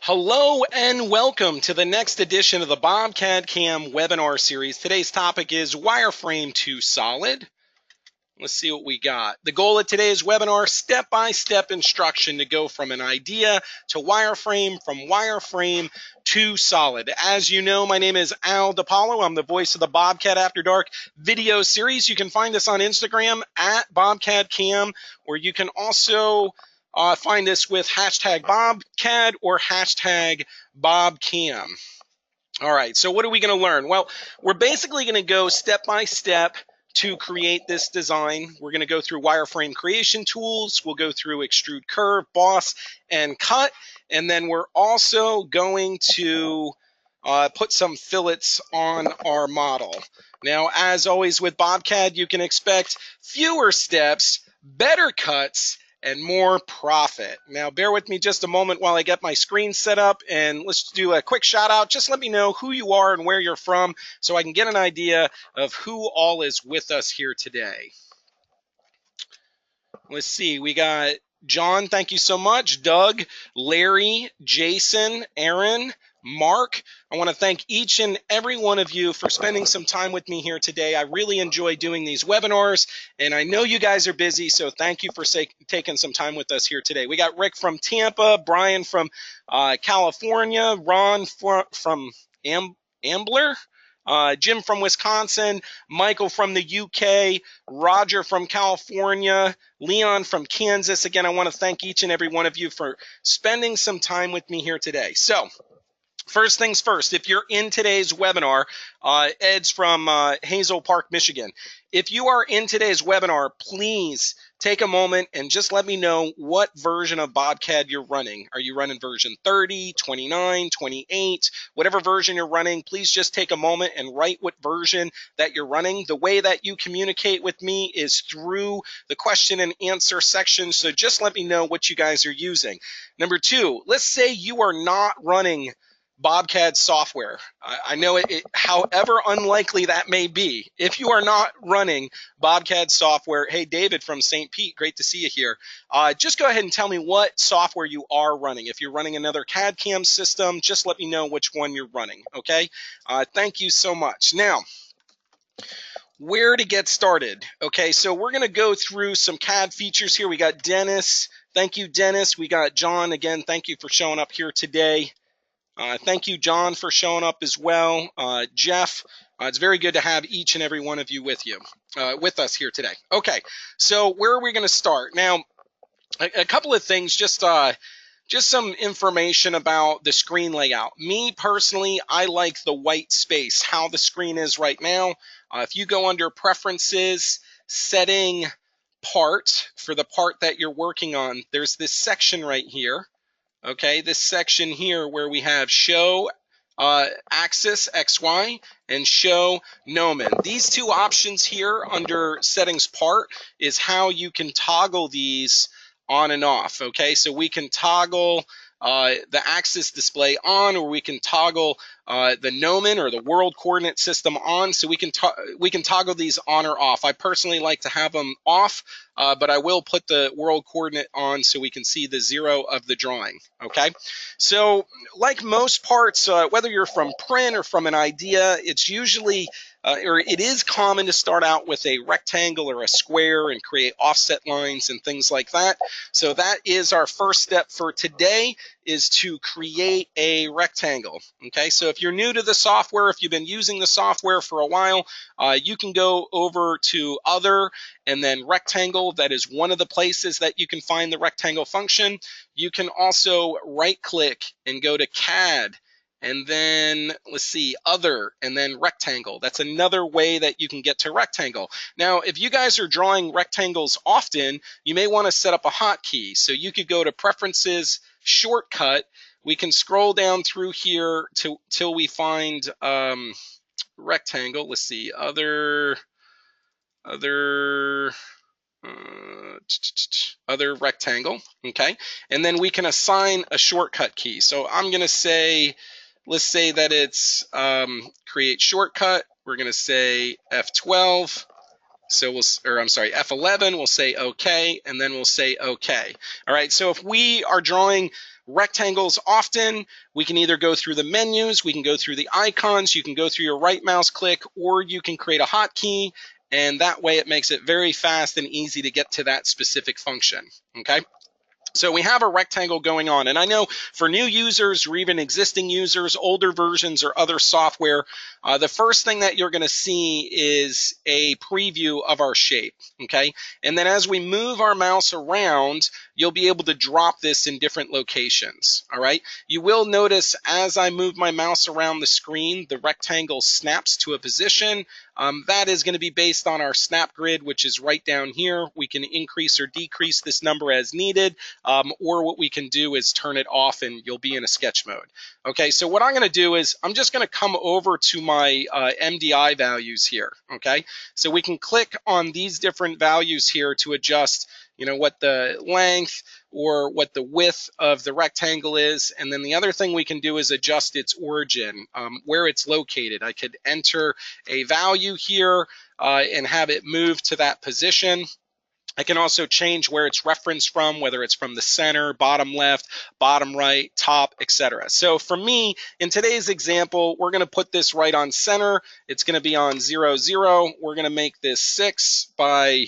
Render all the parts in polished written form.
Hello and welcome to the next edition of the BobCAD-CAM webinar series. Today's topic is wireframe to solid. Let's see what we got. The goal of today's webinar, step-by-step instruction to go from an idea to wireframe, from wireframe to solid. As you know, my name is Al DiPaolo. I'm the voice of the Bobcat After Dark video series. You can find us on Instagram at BobCAD-CAM, or you can also find us with hashtag BobCAD or hashtag BobCAM. All right, so what are we going to learn? Well, we're basically going to go step by step to create this design. We're going to go through wireframe creation tools. We'll go through Extrude Curve, Boss, and Cut. And then we're also going to put some fillets on our model. Now, as always with BobCAD, you can expect fewer steps, better cuts, and more profit. Now, bear with me just a moment while I get my screen set up, and let's do a quick shout out. Just let me know who you are and where you're from so I can get an idea of who all is with us here today. Let's see, we got John, thank you so much. Doug, Larry, Jason, Aaron, Mark. I want to thank each and every one of you for spending some time with me here today. I really enjoy doing these webinars, and I know you guys are busy, so thank you for taking some time with us here today. We got Rick from Tampa, Brian from California, Ron from Ambler, Jim from Wisconsin, Michael from the UK, Roger from California, Leon from Kansas. Again, I want to thank each and every one of you for spending some time with me here today. So, first things first, if you're in today's webinar, Ed's from Hazel Park, Michigan. If you are in today's webinar, please take a moment and just let me know what version of BobCAD you're running. Are you running version 30, 29, 28, whatever version you're running? Please just take a moment and write what version that you're running. The way that you communicate with me is through the question and answer section, so just let me know what you guys are using. Number two, let's say you are not running BobCAD software. I know however unlikely that may be, if you are not running BobCAD software, hey, David from St. Pete, great to see you here. Just go ahead and tell me what software you are running. If you're running another CAD-CAM system, just let me know which one you're running, okay? Thank you so much. Now, where to get started? Okay, so we're going to go through some CAD features here. We got Dennis. Thank you, Dennis. We got John. Again, thank you for showing up here today. Thank you, John, for showing up as well. Jeff, it's very good to have each and every one of you with us here today. Okay, so where are we going to start? Now, a couple of things, just some information about the screen layout. Me, personally, I like the white space, how the screen is right now. If you go under Preferences, Setting Part, for the part that you're working on, there's this section right here. Okay, this section here where we have show axis XY and show gnomon. These two options here under settings part is how you can toggle these on and off. Okay, so we can toggle the axis display on, or we can toggle the gnomon or the world coordinate system on. So we can toggle these on or off. I personally like to have them off, but I will put the world coordinate on so we can see the 0 of the drawing. Okay, so like most parts, whether you're from print or from an idea, it's usually or it is common to start out with a rectangle or a square and create offset lines and things like that. So that is our first step for today, is to create a rectangle. Okay, so if you're new to the software, if you've been using the software for a while, you can go over to Other and then Rectangle. That is one of the places that you can find the rectangle function. You can also right-click and go to CAD, and then let's see, Other, and then Rectangle. That's another way that you can get to rectangle. Now, if you guys are drawing rectangles often, you may want to set up a hotkey. So you could go to Preferences, Shortcut. We can scroll down through here till we find rectangle. Let's see, other rectangle. Okay, and then we can assign a shortcut key. So I'm going to say, let's say that it's create shortcut. We're going to say F12, So or I'm sorry, F11, we'll say OK, and then we'll say OK. All right, so if we are drawing rectangles often, we can either go through the menus, we can go through the icons, you can go through your right mouse click, or you can create a hotkey, and that way it makes it very fast and easy to get to that specific function, okay? So we have a rectangle going on, and I know for new users or even existing users, older versions or other software, the first thing that you're going to see is a preview of our shape, okay? And then as we move our mouse around, you'll be able to drop this in different locations, all right? You will notice as I move my mouse around the screen, the rectangle snaps to a position. That is going to be based on our snap grid, which is right down here. We can increase or decrease this number as needed. Or what we can do is turn it off and you'll be in a sketch mode. Okay, so what I'm going to do is I'm just going to come over to my MDI values here. Okay, so we can click on these different values here to adjust, you know, what the length or what the width of the rectangle is. And then the other thing we can do is adjust its origin, where it's located. I could enter a value here and have it move to that position. I can also change where it's referenced from, whether it's from the center, bottom left, bottom right, top, etc. So for me, in today's example, we're going to put this right on center. It's going to be on 0, 0. We're going to make this 6 by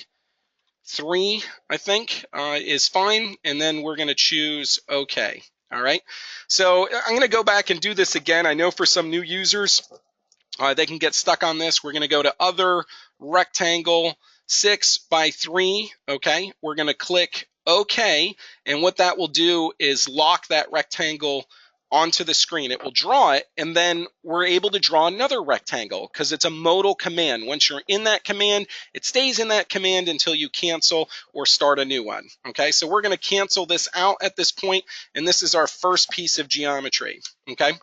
3, I think, is fine. And then we're going to choose OK. All right. So I'm going to go back and do this again. I know for some new users, they can get stuck on this. We're going to go to Other, Rectangle, 6 by 3, okay? We're going to click OK, and what that will do is lock that rectangle onto the screen. It will draw it, and then we're able to draw another rectangle because it's a modal command. Once you're in that command, it stays in that command until you cancel or start a new one, okay? So we're going to cancel this out at this point, and this is our first piece of geometry, okay?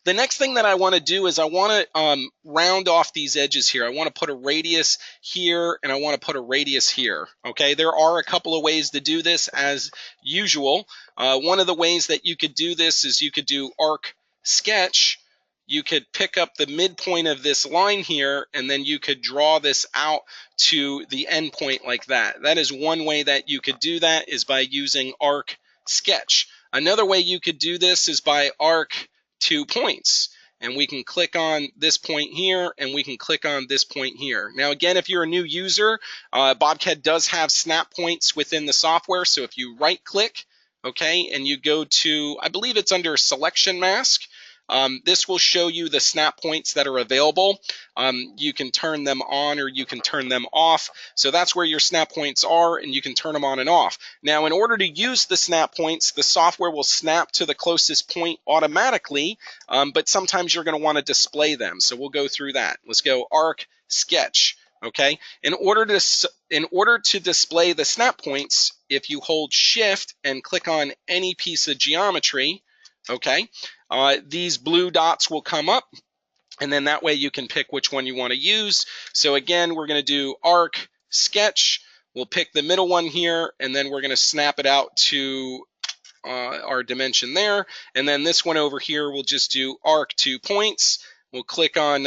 The next thing that I want to do is I want to round off these edges here. I want to put a radius here and I want to put a radius here. Okay, there are a couple of ways to do this as usual. One of the ways that you could do this is you could do arc sketch. You could pick up the midpoint of this line here and then you could draw this out to the end point like that. That is one way that you could do that, is by using arc sketch. Another way you could do this is by arc 2 points, and we can click on this point here and we can click on this point here. Now again, if you're a new user, BobCAD does have snap points within the software. So if you right click, okay, and you go to, I believe it's under selection mask, this will show you the snap points that are available. You can turn them on or you can turn them off. So that's where your snap points are, and you can turn them on and off. Now, in order to use the snap points, the software will snap to the closest point automatically, but sometimes you're going to want to display them. So we'll go through that. Let's go arc sketch. Okay, in order to display the snap points, if you hold shift and click on any piece of geometry, okay, these blue dots will come up, and then that way you can pick which one you want to use. So again, we're going to do arc sketch. We'll pick the middle one here, and then we're going to snap it out to our dimension there. And then this one over here, we'll just do arc 2 points. We'll click on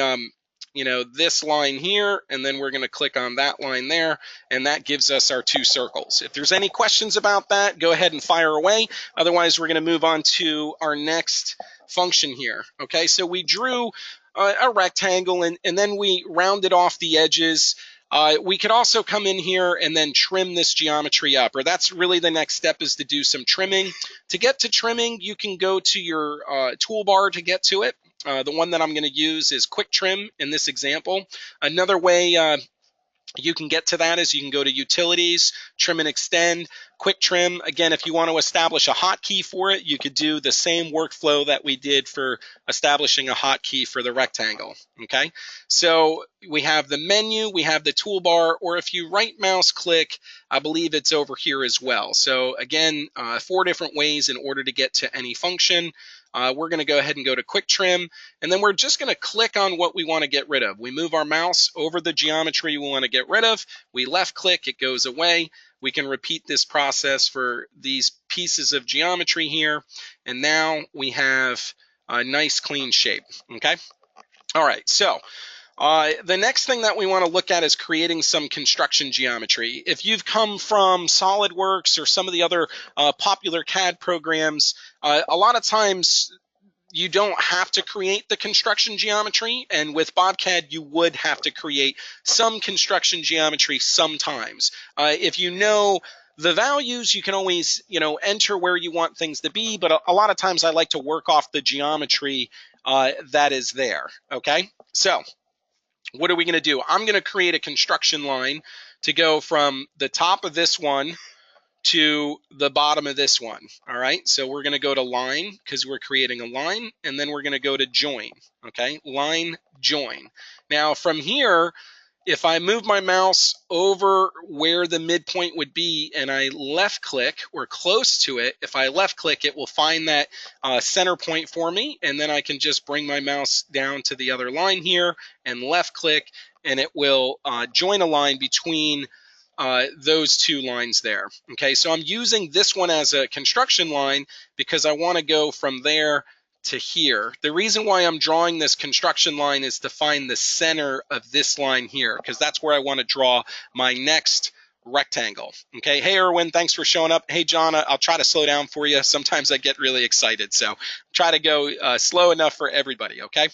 you know, this line here, and then we're going to click on that line there, and that gives us our 2 circles. If there's any questions about that, go ahead and fire away. Otherwise, we're going to move on to our next function here. Okay, so we drew a rectangle, and then we rounded off the edges. We could also come in here and then trim this geometry up, or that's really the next step, is to do some trimming. To get to trimming, you can go to your toolbar to get to it. The one that I'm going to use is Quick Trim in this example. Another way you can get to that is you can go to Utilities, Trim and Extend, Quick Trim. Again, if you want to establish a hotkey for it, you could do the same workflow that we did for establishing a hotkey for the rectangle. Okay, so we have the menu, we have the toolbar, or if you right mouse click, I believe it's over here as well. So again, 4 different ways in order to get to any function. We're going to go ahead and go to Quick Trim, and then we're just going to click on what we want to get rid of. We move our mouse over the geometry we want to get rid of. We left click, it goes away. We can repeat this process for these pieces of geometry here, and now we have a nice clean shape. Okay. All right. So The next thing that we want to look at is creating some construction geometry. If you've come from SolidWorks or some of the other popular CAD programs, a lot of times you don't have to create the construction geometry, and with BobCAD you would have to create some construction geometry sometimes. If you know the values, you can always enter where you want things to be, but a lot of times I like to work off the geometry that is there. Okay, so what are we going to do? I'm going to create a construction line to go from the top of this one to the bottom of this one. All right, so we're going to go to line because we're creating a line, and then we're going to go to join. Okay, line, join. Now from here, if I move my mouse over where the midpoint would be and I left click or close to it, if I left click, it will find that center point for me, and then I can just bring my mouse down to the other line here and left click, and it will join a line between those two lines there. Okay, so I'm using this one as a construction line because I want to go from there to here. The reason why I'm drawing this construction line is to find the center of this line here, because that's where I want to draw my next rectangle. Okay, hey Erwin, thanks for showing up. Hey John, I'll try to slow down for you. Sometimes I get really excited, so try to go slow enough for everybody, okay?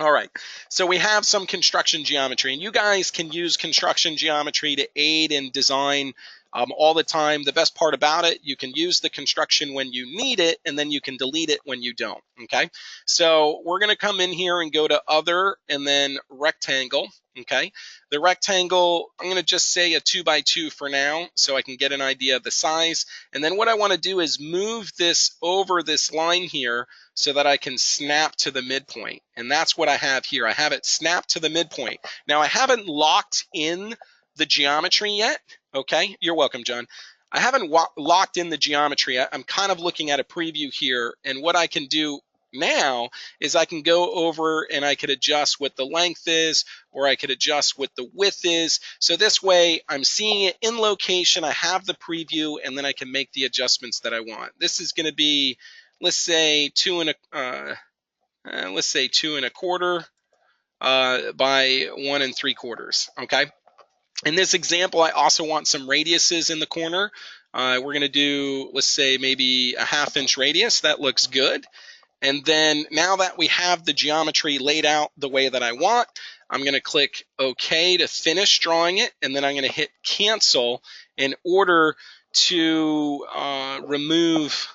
All right, so we have some construction geometry, and you guys can use construction geometry to aid in design all the time. The best part about it, you can use the construction when you need it, and then you can delete it when you don't, okay? So we're going to come in here and go to Other, and then Rectangle, okay? The rectangle, I'm going to just say a 2x2 for now, so I can get an idea of the size. And then what I want to do is move this over this line here so that I can snap to the midpoint. And that's what I have here. I have it snapped to the midpoint. Now, I haven't locked in the geometry yet. Okay, you're welcome, John. I haven't locked in the geometry. I'm kind of looking at a preview here, and what I can do now is I can go over and I could adjust what the length is, or I could adjust what the width is. So this way I'm seeing it in location, I have the preview, and then I can make the adjustments that I want. This is going to be, let's say 2 1/4 by 1 3/4. Okay. In this example, I also want some radiuses in the corner. We're going to do, let's say, maybe a 1/2 inch radius. That looks good. And then now that we have the geometry laid out the way that I want, I'm going to click OK to finish drawing it, and then I'm going to hit Cancel in order to remove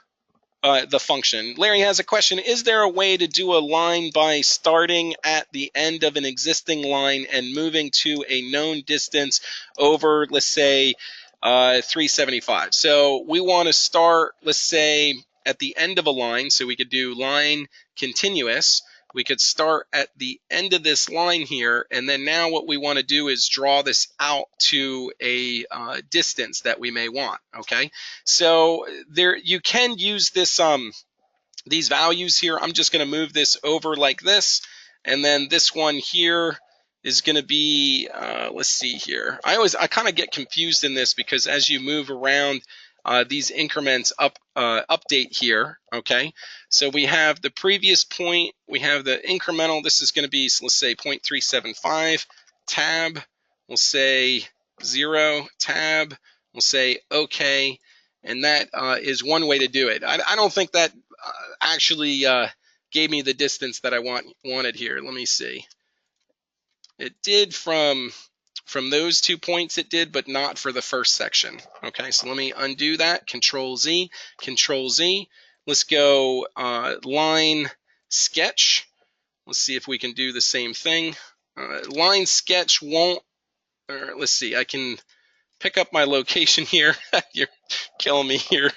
the function. Larry has a question. Is there a way to do a line by starting at the end of an existing line and moving to a known distance over, let's say, 375? So we want to start, let's say, at the end of a line. So we could do line continuous. We could start at the end of this line here, and then now what we want to do is draw this out to a distance that we may want. Okay, so there you can use this these values here. I'm just going to move this over like this, and then this one here is going to be let's see here. I kind of get confused in this because as you move around these increments update here. Okay, so we have the previous point, we have the incremental. This is going to be, so let's say 0.375 tab. We'll say 0 tab. We'll say OK, and that is one way to do it. I don't think that actually gave me the distance that I wanted here. Let me see. It did from those 2 points, it did, but not for the first section. Okay, so let me undo that. Control Z, Control Z. Let's go line sketch. Let's see if we can do the same thing. Line sketch won't, or let's see, I can pick up my location here. You're killing me here.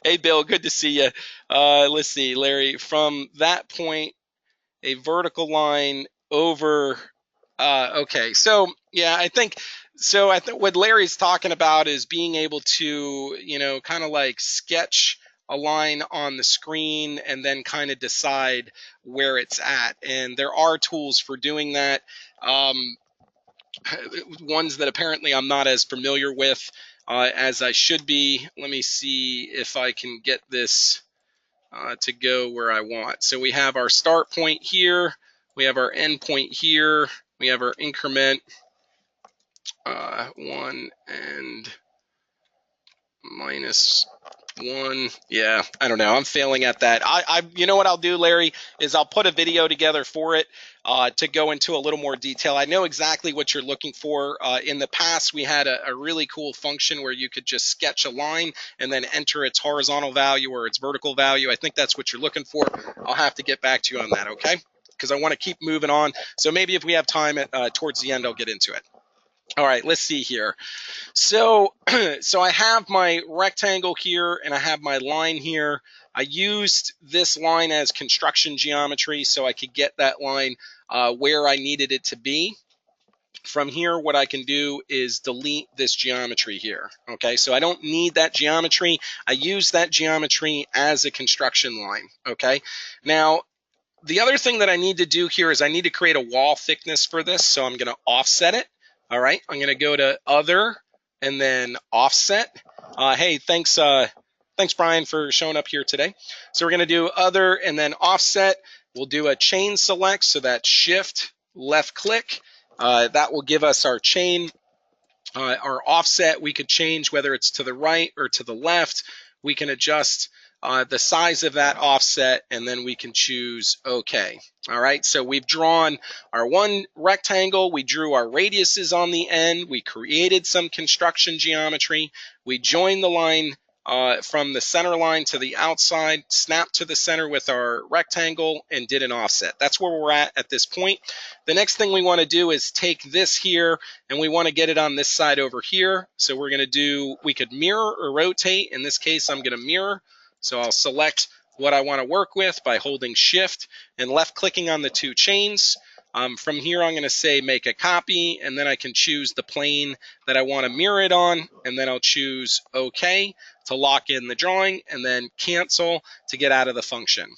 Hey, Bill, good to see you. Let's see, Larry, from that point, a vertical line over. Okay, so yeah, I think what Larry's talking about is being able to, kind of like sketch a line on the screen and then kind of decide where it's at. And there are tools for doing that. Ones that apparently I'm not as familiar with as I should be. Let me see if I can get this to go where I want. So we have our start point here. We have our endpoint here. We have our increment 1 and -1. Yeah, I don't know. I'm failing at that. You know what I'll do, Larry, is I'll put a video together for it to go into a little more detail. I know exactly what you're looking for. In the past, we had a really cool function where you could just sketch a line and then enter its horizontal value or its vertical value. I think that's what you're looking for. I'll have to get back to you on that, okay? Because I want to keep moving on. So maybe if we have time towards the end, I'll get into it. All right, let's see here. So, so I have my rectangle here and I have my line here. I used this line as construction geometry so I could get that line where I needed it to be. From here, what I can do is delete this geometry here. Okay, so I don't need that geometry. I use that geometry as a construction line. Okay, now the other thing that I need to do here is I need to create a wall thickness for this. So I'm going to offset it. All right, I'm going to go to other and then offset. Hey, thanks Brian for showing up here today. So we're going to do other and then offset. We'll do a chain select. So that's shift left click. That will give us our chain. Our offset, we could change whether it's to the right or to the left. We can adjust the size of that offset, and then we can choose OK. All right, so we've drawn our one rectangle. We drew our radiuses on the end. We created some construction geometry. We joined the line from the center line to the outside, snapped to the center with our rectangle, and did an offset. That's where we're at this point. The next thing we want to do is take this here, and we want to get it on this side over here. So we're going to do, we could mirror or rotate. In this case, I'm going to mirror. So I'll select what I want to work with by holding shift and left clicking on the two chains. From here, I'm going to say make a copy, and then I can choose the plane that I want to mirror it on, and then I'll choose OK to lock in the drawing, and then cancel to get out of the function.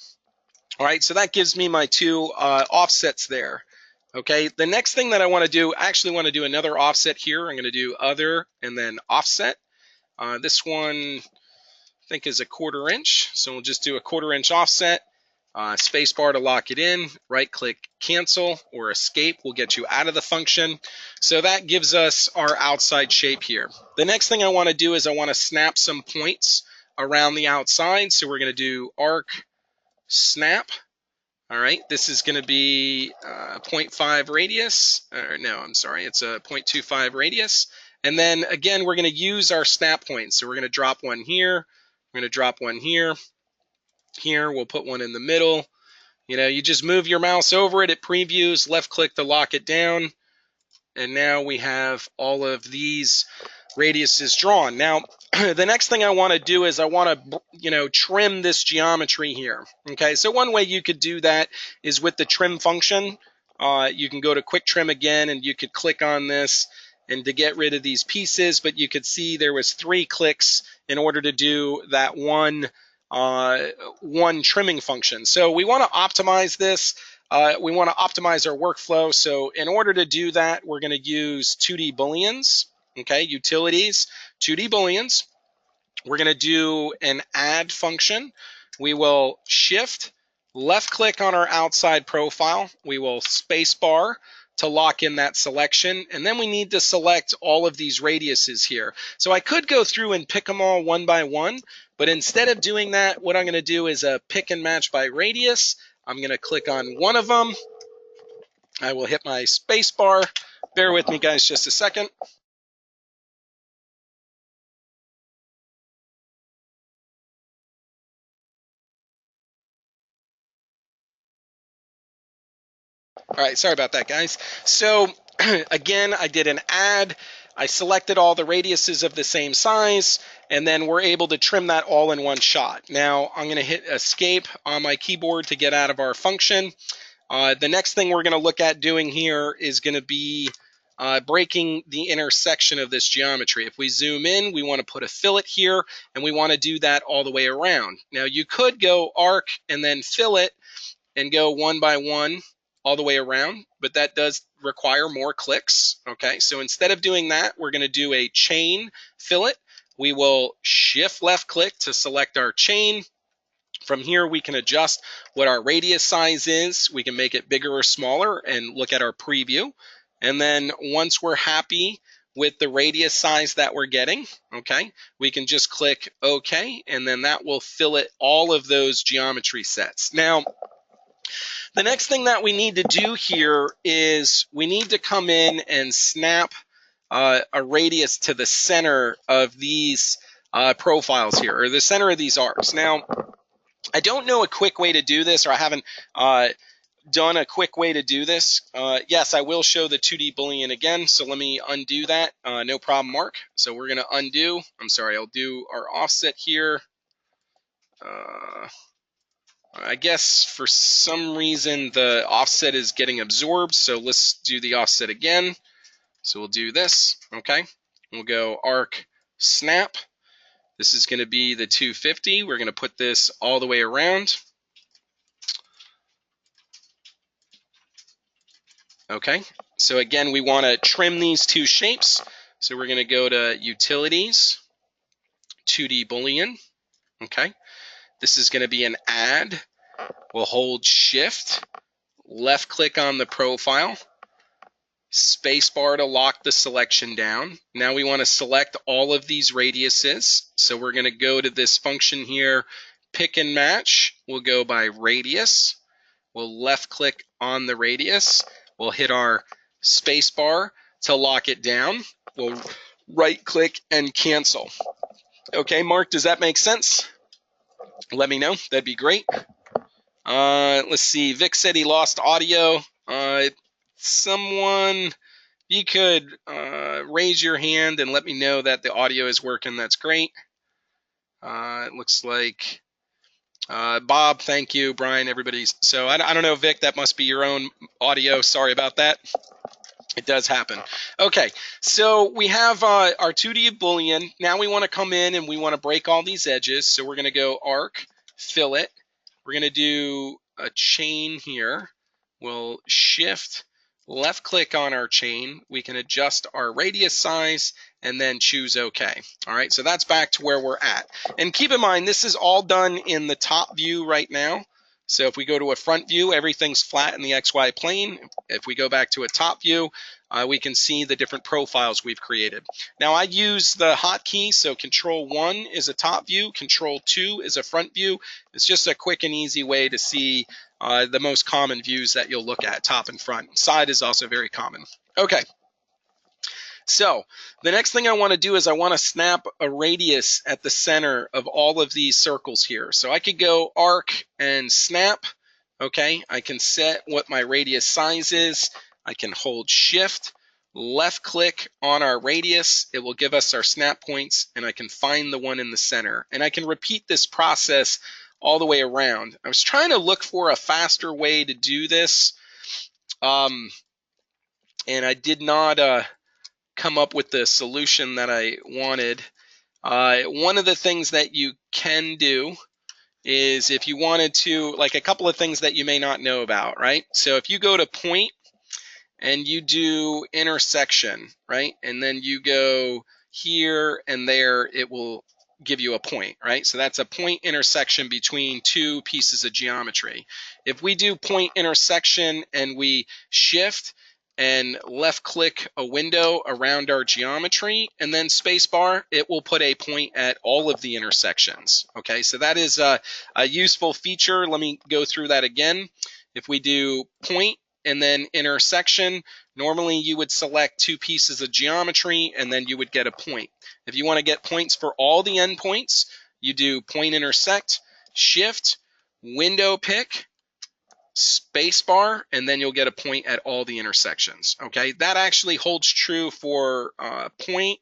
All right, so that gives me my two offsets there. Okay, the next thing that I want to do, I actually want to do another offset here. I'm going to do other and then offset. This one I think is a 1/4 inch, so we'll just do a 1/4 inch offset. Space bar to lock it in, right click cancel or escape will get you out of the function. So that gives us our outside shape here. The next thing I want to do is I want to snap some points around the outside. So we're going to do arc snap. All right, this is going to be 0.5 radius. No, I'm sorry, it's a 0.25 radius. And then again, we're going to use our snap points. So we're going to drop one here. We're going to drop one here. Here, we'll put one in the middle. You know, you just move your mouse over it. It previews, left click to lock it down. And now we have all of these radiuses drawn. Now, the next thing I want to do is I want to, you know, trim this geometry here. Okay, so one way you could do that is with the trim function. You can go to quick trim again, and you could click on this and to get rid of these pieces, but you could see there was 3 clicks in order to do that one trimming function. So we want to optimize this. We want to optimize our workflow. So in order to do that, we're going to use 2D booleans. Okay, utilities, 2D booleans. We're going to do an add function. We will shift left click on our outside profile. We will space bar to lock in that selection. And then we need to select all of these radiuses here. So I could go through and pick them all one by one, but instead of doing that, what I'm going to do is a pick and match by radius. I'm going to click on one of them. I will hit my space bar. Bear with me, guys, just a second. All right, sorry about that, guys. So again, I did an add. I selected all the radiuses of the same size, and then we're able to trim that all in one shot. Now I'm going to hit escape on my keyboard to get out of our function. The next thing we're going to look at doing here is going to be breaking the intersection of this geometry. If we zoom in, we want to put a fillet here, and we want to do that all the way around. Now you could go arc and then fillet and go one by one all the way around, but that does require more clicks. Okay, so instead of doing that, we're going to do a chain fillet. We will shift left click to select our chain. From here, we can adjust what our radius size is. We can make it bigger or smaller and look at our preview. And then once we're happy with the radius size that we're getting, okay, we can just click OK, and then that will fill it all of those geometry sets. Now, the next thing that we need to do here is we need to come in and snap a radius to the center of these profiles here, or the center of these arcs. Now, I don't know a quick way to do this, or I haven't done a quick way to do this. Yes, I will show the 2D Boolean again, so let me undo that. No problem, Mark. So we're going to undo. I'm sorry, I'll do our offset here. I guess for some reason the offset is getting absorbed, so let's do the offset again. So we'll do this, okay? We'll go arc snap. This is going to be the 250. We're going to put this all the way around. Okay, so again, we want to trim these two shapes. So we're going to go to Utilities, 2D Boolean. Okay, this is going to be an add. We'll hold Shift, left click on the profile, spacebar to lock the selection down. Now we want to select all of these radiuses. So we're going to go to this function here, pick and match. We'll go by radius. We'll left click on the radius. We'll hit our spacebar to lock it down. We'll right click and cancel. Okay, Mark, does that make sense? Let me know. That'd be great. Let's see. Vic said he lost audio. Someone, you could raise your hand and let me know that the audio is working. That's great. It looks like Bob, thank you. Brian, everybody's. So I don't know, Vic, that must be your own audio. Sorry about that. It does happen. Okay, so we have our 2D Boolean. Now we want to come in and we want to break all these edges. So we're going to go arc, fillet. We're going to do a chain here. We'll shift, left click on our chain. We can adjust our radius size and then choose OK. All right, so that's back to where we're at. And keep in mind, this is all done in the top view right now. So if we go to a front view, everything's flat in the XY plane. If we go back to a top view, we can see the different profiles we've created. Now I use the hotkey, so Control 1 is a top view, Control 2 is a front view. It's just a quick and easy way to see the most common views that you'll look at, top and front. Side is also very common. Okay. So the next thing I want to do is I want to snap a radius at the center of all of these circles here. So I could go arc and snap. Okay, I can set what my radius size is. I can hold shift, left click on our radius. It will give us our snap points, and I can find the one in the center. And I can repeat this process all the way around. I was trying to look for a faster way to do this, and I did not come up with the solution that I wanted. One of the things that you can do is if you wanted to, like a couple of things that you may not know about, right? So if you go to point and you do intersection, right? And then you go here and there, it will give you a point, right? So that's a point intersection between two pieces of geometry. If we do point intersection and we shift and left click a window around our geometry and then spacebar, it will put a point at all of the intersections. Okay, so that is a useful feature. Let me go through that again. If we do point and then intersection, normally you would select two pieces of geometry and then you would get a point. If you want to get points for all the endpoints, you do point intersect, shift, window pick, spacebar, and then you'll get a point at all the intersections. Okay, that actually holds true for point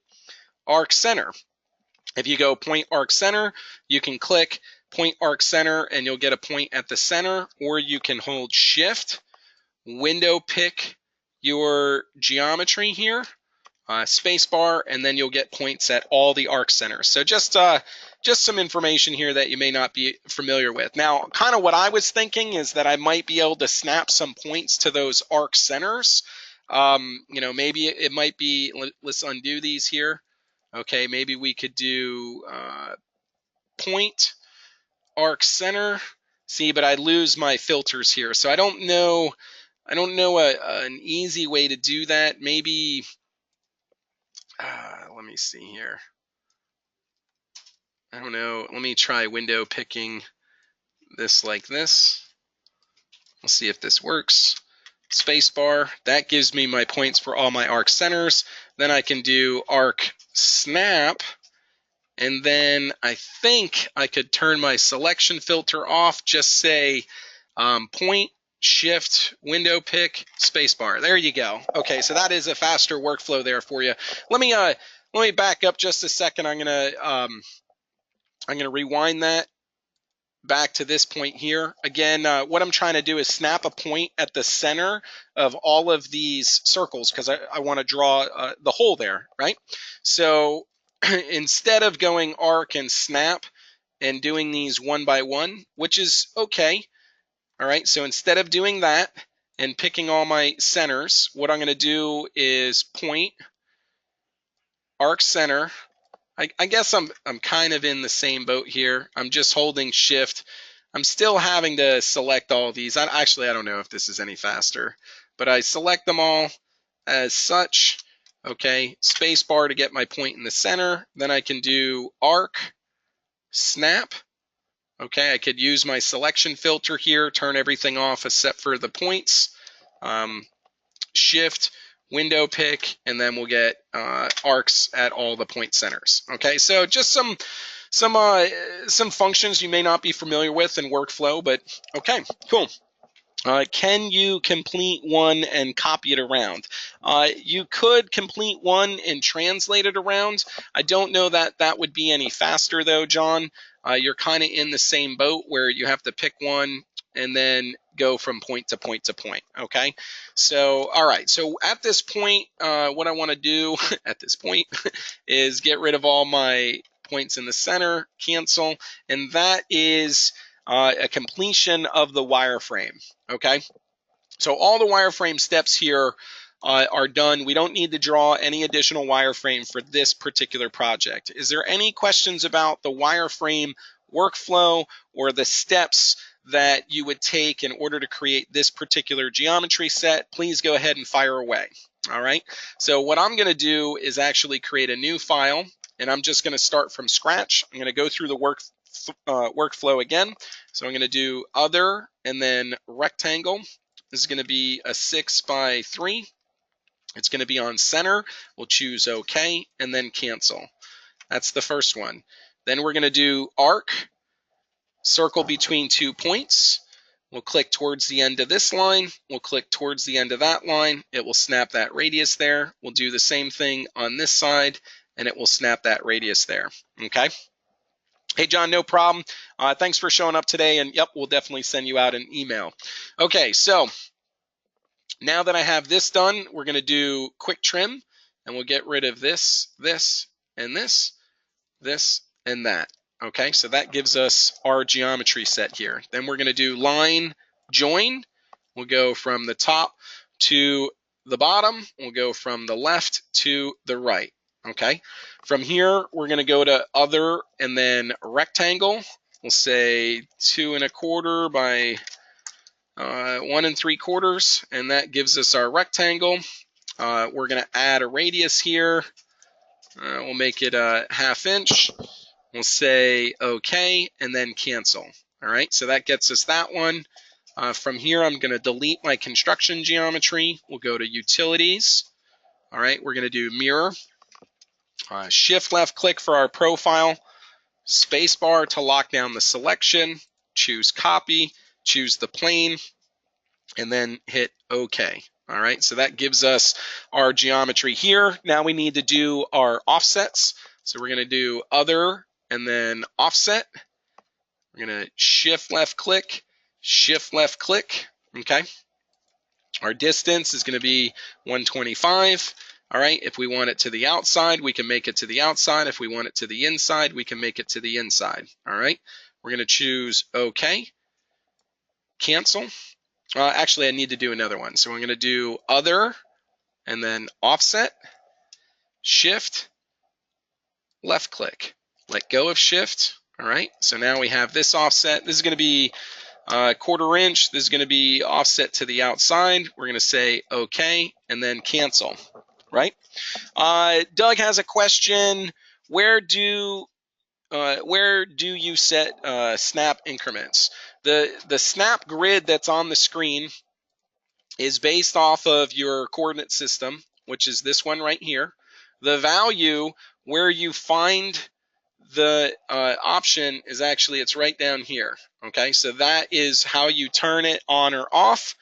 arc center. If you go point arc center, you can click point arc center and you'll get a point at the center, or you can hold shift, window pick your geometry here, spacebar, and then you'll get points at all the arc centers. So just some information here that you may not be familiar with. Now, kind of what I was thinking is that I might be able to snap some points to those arc centers. You know, maybe it might be, let's undo these here. Okay, maybe we could do point arc center. See, but I lose my filters here. So I don't know an easy way to do that. Maybe, let me see here. I don't know. Let me try window picking this like this. We'll see if this works. Spacebar, that gives me my points for all my arc centers. Then I can do arc snap, and then I think I could turn my selection filter off, just say point, shift, window pick, spacebar. There you go. Okay, so that is a faster workflow there for you. Let me back up just a second. I'm gonna rewind that back to this point here. Again, what I'm trying to do is snap a point at the center of all of these circles because I want to draw the hole there, right? So instead of going arc and snap and doing these one by one, which is okay, all right, so instead of doing that and picking all my centers, what I'm going to do is point, arc center. I guess I'm kind of in the same boat here. I'm just holding shift. I'm still having to select all these. Actually, I don't know if this is any faster, but I select them all as such. Okay, space bar to get my point in the center. Then I can do arc, snap. Okay, I could use my selection filter here, turn everything off except for the points. Shift, window pick, and then we'll get arcs at all the point centers. Okay, so just some functions you may not be familiar with in workflow, but okay, cool. Can you complete one and copy it around? You could complete one and translate it around. I don't know that that would be any faster though, John. You're kind of in the same boat where you have to pick one and then go from point to point to point, okay? So, all right, so at this point, what I wanna do at this point is get rid of all my points in the center, cancel, and that is a completion of the wireframe, okay? So all the wireframe steps here are done. We don't need to draw any additional wireframe for this particular project. Is there any questions about the wireframe workflow or the steps that you would take in order to create this particular geometry set? Please go ahead and fire away. All right. So what I'm going to do is actually create a new file, and I'm just going to start from scratch. I'm going to go through the workflow again. So I'm going to do other and then rectangle. This is going to be a 6 by 3. It's going to be on center. We'll choose OK and then cancel. That's the first one. Then we're going to do arc, circle between 2 points. We'll click towards the end of this line. We'll click towards the end of that line. It will snap that radius there. We'll do the same thing on this side, and it will snap that radius there. Okay. Hey, John, no problem. Thanks for showing up today. And yep, we'll definitely send you out an email. Okay, so now that I have this done, we're going to do quick trim, and we'll get rid of this, this, and this, and that. Okay, so that gives us our geometry set here. Then we're going to do line join. We'll go from the top to the bottom. We'll go from the left to the right. Okay, from here, we're going to go to other and then rectangle. We'll say 2 1/4 by 1 3/4, and that gives us our rectangle. We're going to add a radius here. We'll make it a 1/2 inch. We'll say OK and then cancel. All right, so that gets us that one. From here, I'm going to delete my construction geometry. We'll go to utilities. All right, we're going to do mirror. Shift left click for our profile. Spacebar to lock down the selection. Choose copy. Choose the plane. And then hit OK. All right, so that gives us our geometry here. Now we need to do our offsets. So we're going to do other and then offset. We're going to shift left click, okay? Our distance is going to be 125. All right, if we want it to the outside, we can make it to the outside. If we want it to the inside, we can make it to the inside. All right, we're going to choose OK, cancel. Actually, I need to do another one. So I'm going to do other and then offset, shift, left click, let go of shift. All right, so now we have this offset. This is going to be 1/4 inch. This is going to be offset to the outside. We're going to say OK and then cancel, right? Doug has a question. Where do you set snap increments? The snap grid that's on the screen is based off of your coordinate system, which is this one right here. The value where you find the option is actually, it's right down here. Okay, so that is how you turn it on or off.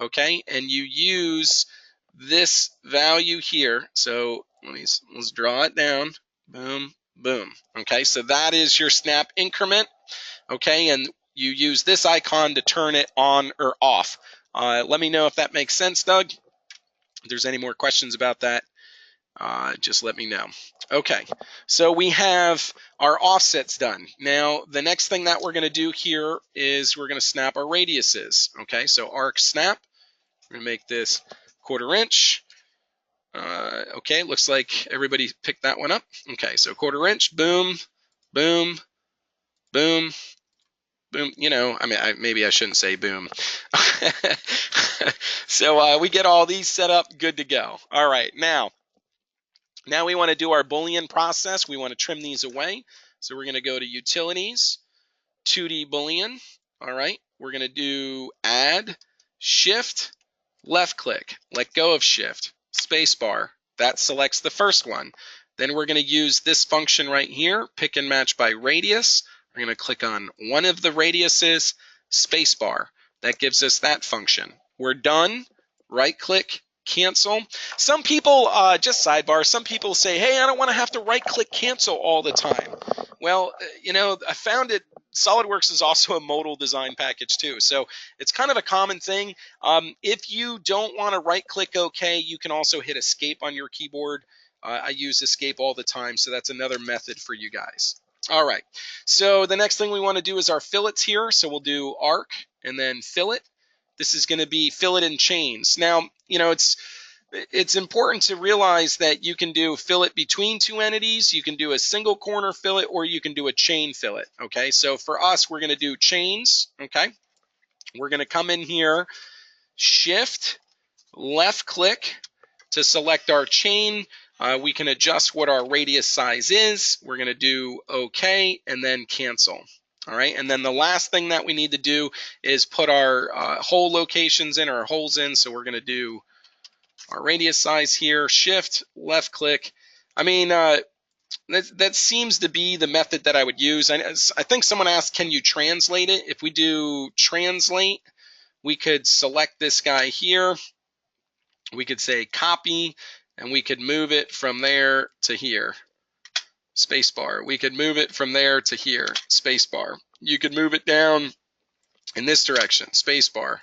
Okay, and you use this value here. So let's draw it down. Boom, boom. Okay, so that is your snap increment. Okay, and you use this icon to turn it on or off. Let me know if that makes sense, Doug. If there's any more questions about that, just let me know. Okay, so we have our offsets done. Now, the next thing that we're going to do here is we're going to snap our radiuses. Okay, so arc snap. We're going to make this 1/4 inch. Okay, looks like everybody picked that one up. Okay, so 1/4 inch, boom, boom, boom, boom. You know, I mean, maybe I shouldn't say boom. So we get all these set up, good to go. All right, now we want to do our Boolean process. We want to trim these away. So we're going to go to Utilities, 2D Boolean. All right, we're going to do Add, Shift, left click, let go of Shift, spacebar. That selects the first one. Then we're going to use this function right here, pick and match by radius. We're going to click on one of the radiuses, spacebar. That gives us that function. We're done. Right click, cancel. Some people, just sidebar, some people say, hey, I don't want to have to right click cancel all the time. Well, you know, I found it, SolidWorks is also a modal design package too. So it's kind of a common thing. If you don't want to right click OK, you can also hit escape on your keyboard. I use escape all the time, so that's another method for you guys. All right, so the next thing we want to do is our fillets here. So we'll do arc and then fillet. This is going to be fillet and chains. Now, you know, it's important to realize that you can do fillet between two entities, you can do a single corner fillet, or you can do a chain fillet. Okay, so for us, we're going to do chains. Okay, we're going to come in here, shift, left click to select our chain. We can adjust what our radius size is. We're going to do OK and then cancel. All right, and then the last thing that we need to do is put our hole locations in, our holes in. So we're going to do our radius size here, shift, left click. I mean, that seems to be the method that I would use. I think someone asked, can you translate it? If we do translate, we could select this guy here. We could say copy, and we could move it from there to here. Spacebar. We could move it from there to here. Spacebar. You could move it down in this direction. Spacebar.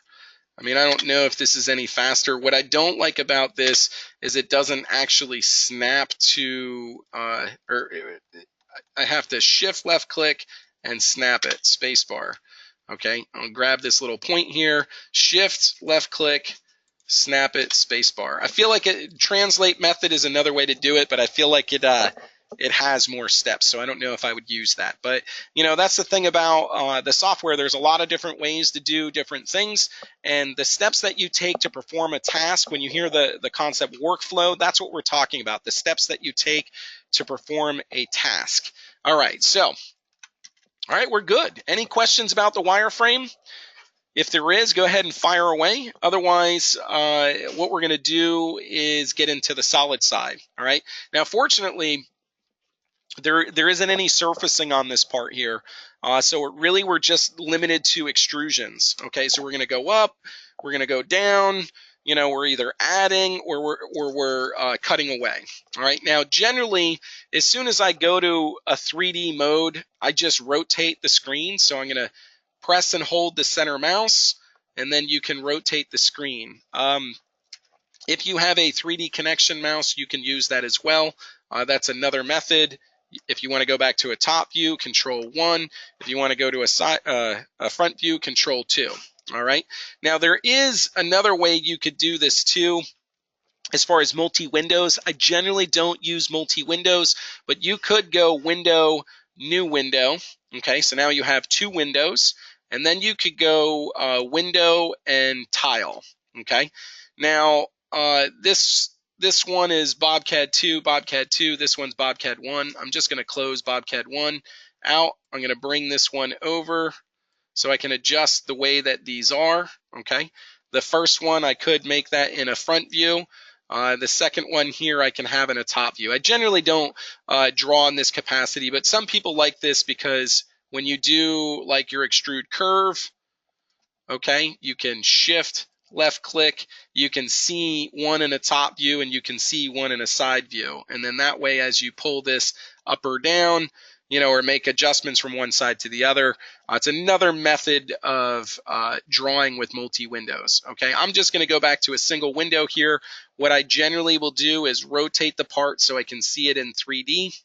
I mean, I don't know if this is any faster. What I don't like about this is it doesn't actually snap to, or I have to shift left click and snap it, spacebar. Okay, I'll grab this little point here, shift left click, snap it, spacebar. I feel like a translate method is another way to do it, but I feel like it has more steps, so I don't know if I would use that. But, you know, that's the thing about the software. There's a lot of different ways to do different things, and the steps that you take to perform a task, when you hear the concept workflow, that's what we're talking about, the steps that you take to perform a task. All right, so, all right, we're good. Any questions about the wireframe? If there is, go ahead and fire away. Otherwise, what we're going to do is get into the solid side. All right. Now, fortunately, there isn't any surfacing on this part here. So really we're just limited to extrusions. Okay, so we're going to go up, we're going to go down. You know, we're either adding or we're cutting away. All right, now generally, as soon as I go to a 3D mode, I just rotate the screen. So I'm going to press and hold the center mouse, and then you can rotate the screen. If you have a 3D connection mouse, you can use that as well. That's another method. If you want to go back to a top view, Control 1. If you want to go to a front view, Control 2. All right. Now, there is another way you could do this too. As far as multi-windows, I generally don't use multi-windows, but you could go Window, New Window. Okay, so now you have 2 windows, and then you could go window and tile. Okay, now this one is BobCAD 2, BobCAD 2. This one's BobCAD 1. I'm just going to close BobCAD 1 out. I'm going to bring this one over so I can adjust the way that these are. Okay, the first one I could make that in a front view. The second one here I can have in a top view. I generally don't draw in this capacity, but some people like this because when you do like your extrude curve, okay, you can shift left click, you can see one in a top view and you can see one in a side view. And then that way, as you pull this up or down, or make adjustments from one side to the other, it's another method of drawing with multi-windows. Okay, I'm just going to go back to a single window here. What I generally will do is rotate the part so I can see it in 3D.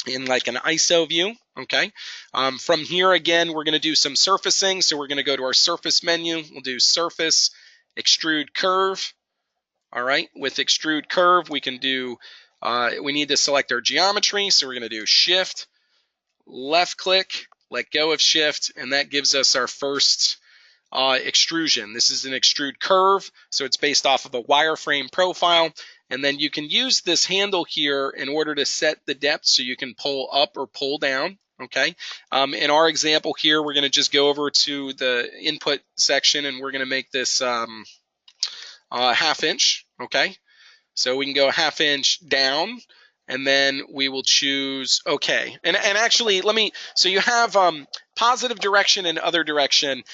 In like an ISO view. Okay. From here, again, we're going to do some surfacing. So we're going to go to our surface menu. We'll do surface, extrude curve. All right. With extrude curve, we can do, we need to select our geometry. So we're going to do shift, left click, let go of shift, and that gives us our first extrusion. This is an extrude curve, so it's based off of a wireframe profile. And then you can use this handle here in order to set the depth so you can pull up or pull down. Okay. In our example here, we're going to just go over to the input section and we're going to make this ½ inch. Okay. So we can go ½ inch down, and then we will choose OK. And actually, so you have positive direction and other direction.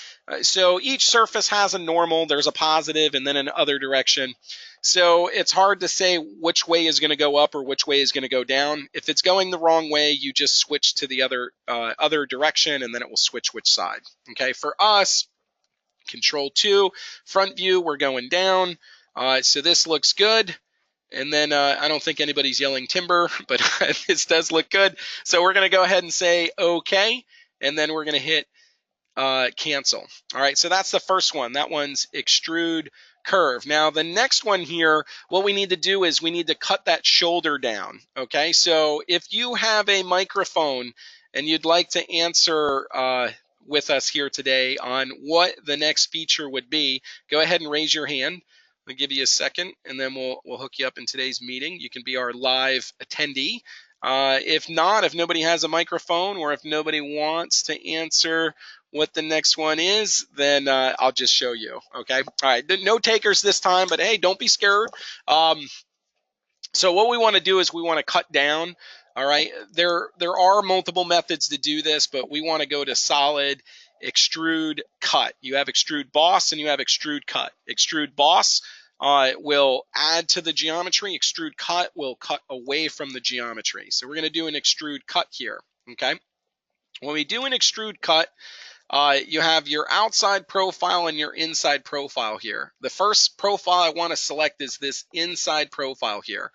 So each surface has a normal, there's a positive, and then an other direction. So it's hard to say which way is going to go up or which way is going to go down. If it's going the wrong way, you just switch to the other direction, and then it will switch which side. Okay, for us, Control 2, front view, we're going down. So this looks good. And then I don't think anybody's yelling timber, but this does look good. So we're going to go ahead and say OK, and then we're going to hit cancel. All right, so that's the first one. That one's extrude curve. Now the next one here, what we need to do is we need to cut that shoulder down. Okay, so if you have a microphone and you'd like to answer with us here today on what the next feature would be, go ahead and raise your hand. I'll give you a second, and then we'll hook you up in today's meeting. You can be our live attendee. If not, if nobody has a microphone or if nobody wants to answer what the next one is, then I'll just show you. Okay. All right. No takers this time, but hey, don't be scared. So what we want to do is we want to cut down. All right. There are multiple methods to do this, but we want to go to solid extrude cut. You have extrude boss and you have extrude cut. Extrude boss will add to the geometry. Extrude cut will cut away from the geometry. So we're going to do an extrude cut here. Okay. When we do an extrude cut, you have your outside profile and your inside profile here. The first profile I want to select is this inside profile here.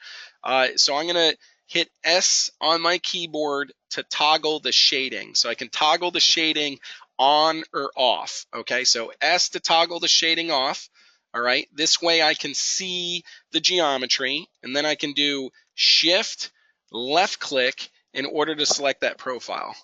So I'm going to hit S on my keyboard to toggle the shading. So I can toggle the shading on or off. Okay, so S to toggle the shading off. All right, this way I can see the geometry, and then I can do Shift, left click in order to select that profile.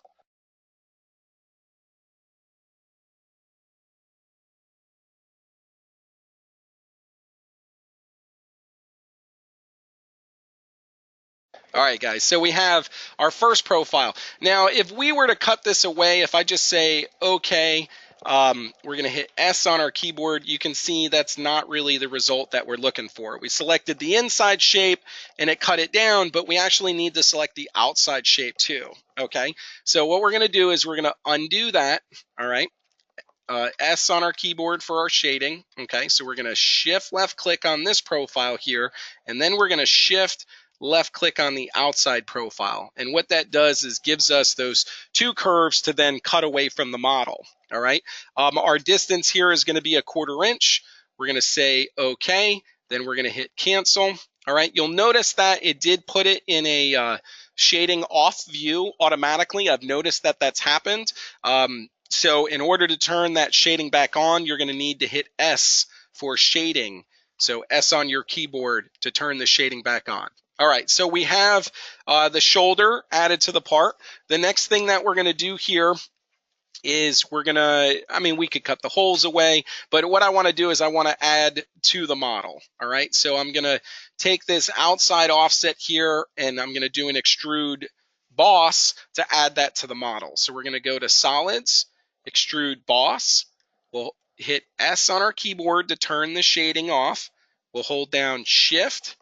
All right, guys, so we have our first profile. Now, if we were to cut this away, if I just say OK, we're going to hit S on our keyboard, you can see that's not really the result that we're looking for. We selected the inside shape and it cut it down, but we actually need to select the outside shape too. Okay, so what we're going to do is we're going to undo that. All right. S on our keyboard for our shading. Okay, so we're going to shift left click on this profile here, and then we're going to shift left click on the outside profile. And what that does is gives us those two curves to then cut away from the model. All right, our distance here is going to be 1/4 inch. We're going to say OK, then we're going to hit cancel. All right, you'll notice that it did put it in a shading off view automatically. I've noticed that that's happened. So in order to turn that shading back on, you're going to need to hit S for shading. So S on your keyboard to turn the shading back on. All right, so we have the shoulder added to the part. The next thing that we're going to do here is we're going to, I mean, we could cut the holes away, but what I want to do is I want to add to the model. All right, so I'm going to take this outside offset here and I'm going to do an extrude boss to add that to the model. So we're going to go to solids, extrude boss. We'll hit S on our keyboard to turn the shading off. We'll hold down shift,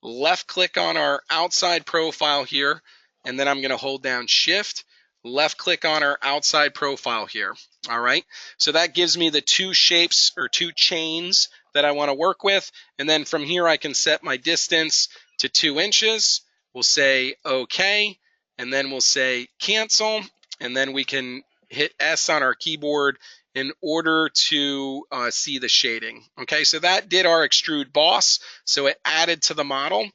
left click on our outside profile here, and then I'm going to hold down shift, left click on our outside profile here. All right, so that gives me the two shapes or two chains that I want to work with. And then from here, I can set my distance to 2 inches. We'll say OK, and then we'll say cancel. And then we can hit S on our keyboard in order to see the shading. Okay, so that did our extrude boss. So it added to the model.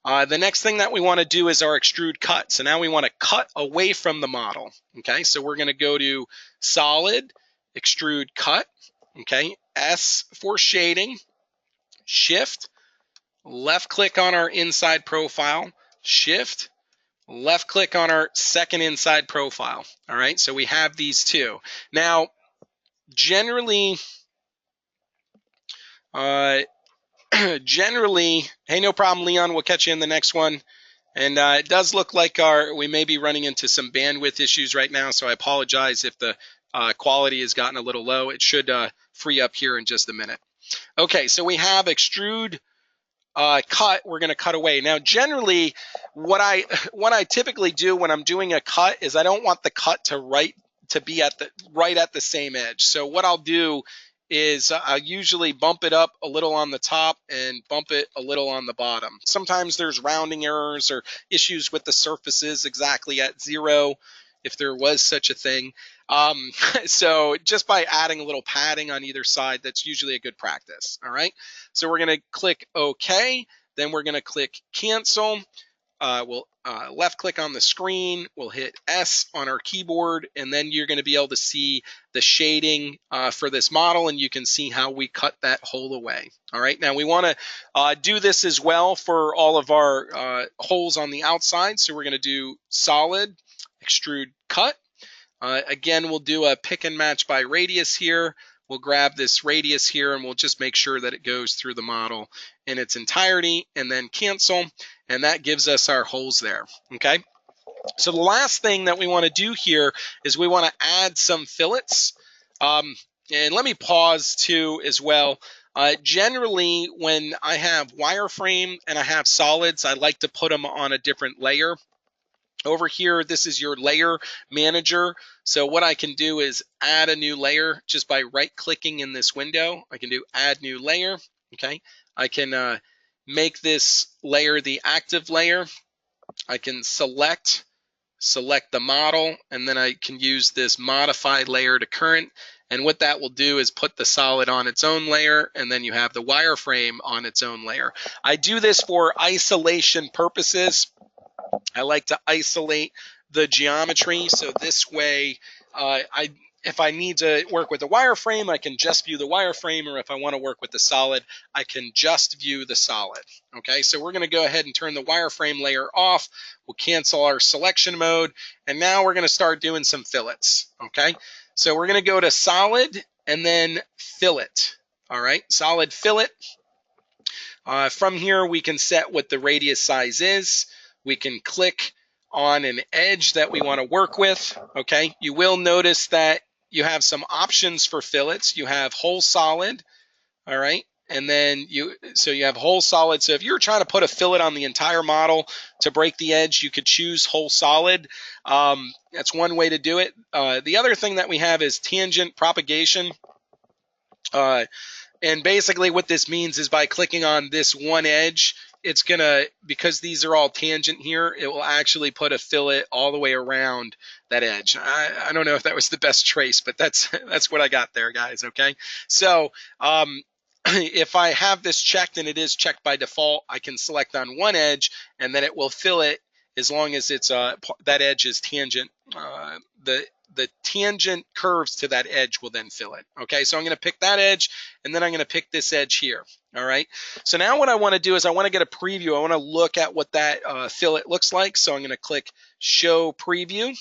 The next thing that we want to do is our extrude cut. So now we want to cut away from the model. Okay, so we're going to go to solid, extrude cut. Okay, S for shading, shift, left click on our inside profile, shift, left click on our second inside profile. All right, so we have these two. Now, generally, hey, no problem, Leon. We'll catch you in the next one. And it does look like we may be running into some bandwidth issues right now, so I apologize if the quality has gotten a little low. It should free up here in just a minute. Okay, so we have extrude cut. We're going to cut away. Now, generally, what I typically do when I'm doing a cut is I don't want the cut to be right at the same edge. So what I'll do is I usually bump it up a little on the top and bump it a little on the bottom. Sometimes there's rounding errors or issues with the surfaces exactly at 0, if there was such a thing. So just by adding a little padding on either side, that's usually a good practice. All right, so we're going to click OK, then we're going to click cancel. We'll left click on the screen, we'll hit S on our keyboard, and then you're going to be able to see the shading for this model, and you can see how we cut that hole away. All right, now we want to do this as well for all of our holes on the outside, so we're going to do solid, extrude cut. Again, we'll do a pick and match by radius here. We'll grab this radius here and we'll just make sure that it goes through the model in its entirety, and then cancel, and that gives us our holes there. Okay, so the last thing that we want to do here is we want to add some fillets. And let me pause too as well. Generally, when I have wireframe and I have solids, I like to put them on a different layer. Over here, this is your layer manager. So what I can do is add a new layer just by right-clicking in this window. I can do add new layer. Okay, I can make this layer the active layer. I can select the model, and then I can use this modify layer to current. And what that will do is put the solid on its own layer, and then you have the wireframe on its own layer. I do this for isolation purposes. I like to isolate the geometry, so this way if I need to work with the wireframe, I can just view the wireframe, or if I want to work with the solid, I can just view the solid. Okay, so we're going to go ahead and turn the wireframe layer off. We'll cancel our selection mode, and now we're going to start doing some fillets. Okay, so we're going to go to solid and then fillet. All right, solid fillet. From here, we can set what the radius size is. We can click on an edge that we want to work with. Okay, you will notice that you have some options for fillets. You have whole solid, all right, and then you have whole solid. So if you're trying to put a fillet on the entire model to break the edge, you could choose whole solid. That's one way to do it. The other thing that we have is tangent propagation. And basically what this means is by clicking on this one edge, it's gonna, because these are all tangent here, it will actually put a fillet all the way around that edge. I don't know if that was the best trace, but that's what I got there, guys. Okay, so if I have this checked, and it is checked by default, I can select on one edge, and then it will fillet as long as it's that edge is tangent. the tangent curves to that edge will then fill it. Okay, so I'm going to pick that edge, and then I'm going to pick this edge here. All right, so now what I want to do is I want to get a preview. I want to look at what that fillet looks like. So I'm going to click Show Preview.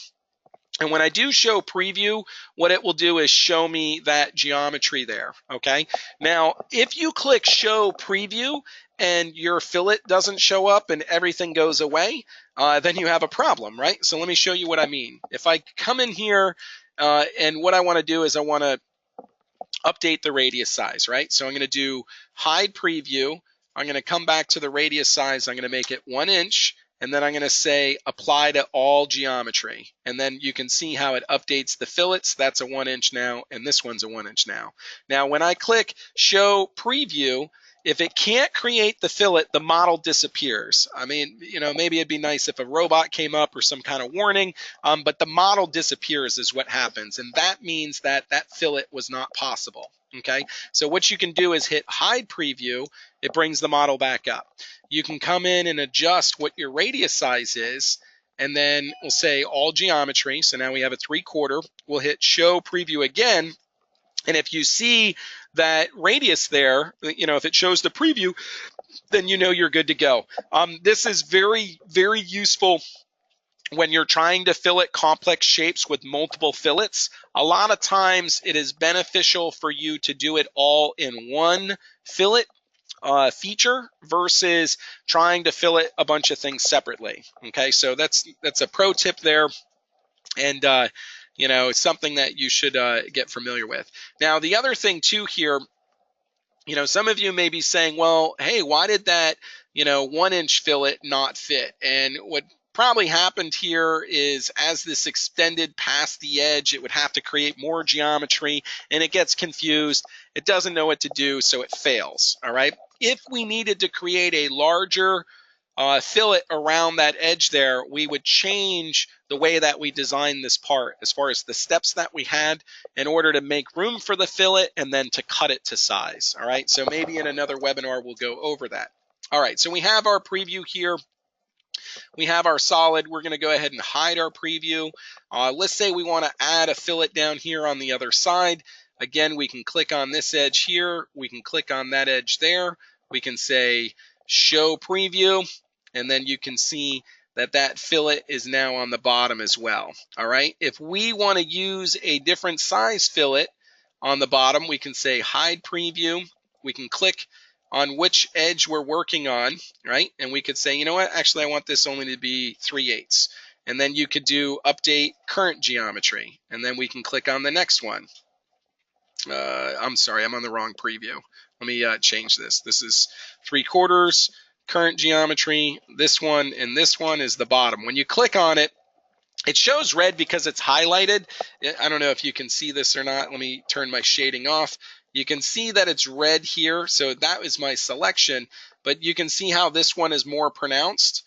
And when I do show preview, what it will do is show me that geometry there, okay? Now, if you click show preview and your fillet doesn't show up and everything goes away, then you have a problem, right? So let me show you what I mean. If I come in here and what I want to do is I want to update the radius size, right? So I'm going to do hide preview. I'm going to come back to the radius size. I'm going to make it 1 inch. And then I'm going to say apply to all geometry. And then you can see how it updates the fillets. That's a 1 inch now, and this one's a 1 inch now. Now, when I click show preview, if it can't create the fillet, the model disappears. I mean, you know, maybe it'd be nice if a robot came up or some kind of warning, but the model disappears is what happens. And that means that that fillet was not possible. Okay, so what you can do is hit hide preview. It brings the model back up. You can come in and adjust what your radius size is, and then we'll say all geometry. So now we have a 3/4. We'll hit show preview again. And if you see that radius there, you know, if it shows the preview, then you know you're good to go. This is very, very useful when you're trying to fillet complex shapes with multiple fillets. A lot of times it is beneficial for you to do it all in one fillet feature versus trying to fillet a bunch of things separately. Okay, so that's a pro tip there, and you know, it's something that you should get familiar with. Now, the other thing too here, you know, some of you may be saying, well, hey, why did that, you know, 1 inch fillet not fit? And what probably happened here is as this extended past the edge, it would have to create more geometry and it gets confused. It doesn't know what to do, so it fails. All right. If we needed to create a larger fillet around that edge there, we would change the way that we designed this part as far as the steps that we had in order to make room for the fillet and then to cut it to size. All right, so maybe in another webinar we'll go over that. All right, so we have our preview here. We have our solid. We're going to go ahead and hide our preview. Let's say we want to add a fillet down here on the other side. Again, we can click on this edge here. We can click on that edge there. We can say show preview, and then you can see that that fillet is now on the bottom as well. All right. If we want to use a different size fillet on the bottom, we can say hide preview. We can click on which edge we're working on, right? And we could say, you know what, actually I want this only to be 3/8. And then you could do update current geometry. And then we can click on the next one. I'm sorry, I'm on the wrong preview. Let me change this. This is 3/4, current geometry. This one and this one is the bottom. When you click on it, it shows red because it's highlighted. I don't know if you can see this or not. Let me turn my shading off. You can see that it's red here, so that is my selection, but you can see how this one is more pronounced.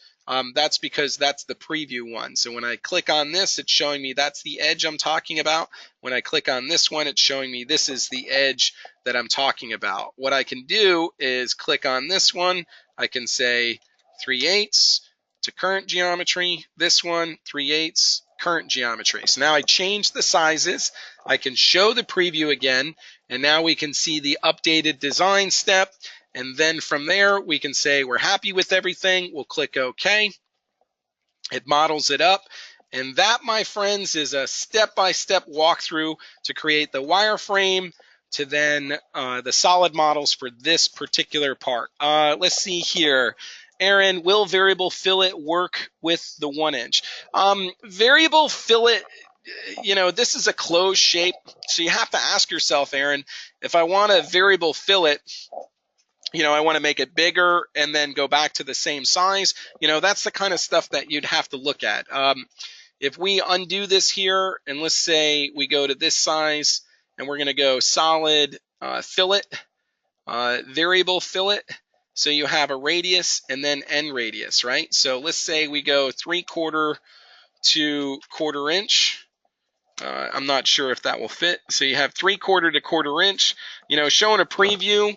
That's because that's the preview one. So when I click on this, it's showing me that's the edge I'm talking about. When I click on this one, it's showing me this is the edge that I'm talking about. What I can do is click on this one. I can say 3/8 to current geometry. This one, 3/8 current geometry. So now I change the sizes. I can show the preview again, and now we can see the updated design step. And then from there, we can say we're happy with everything. We'll click OK. It models it up. And that, my friends, is a step-by-step walkthrough to create the wireframe to then the solid models for this particular part. Let's see here. Aaron, will variable fillet work with the 1 inch? Variable fillet, you know, this is a closed shape. So you have to ask yourself, Aaron, if I want a variable fillet, you know, I want to make it bigger and then go back to the same size. You know, that's the kind of stuff that you'd have to look at. If we undo this here, and let's say we go to this size, and we're going to go solid fillet, variable fillet. So you have a radius and then end radius, right? So let's say we go 3/4 to 1/4 inch. I'm not sure if that will fit. So you have 3/4 to 1/4 inch. You know, showing a preview,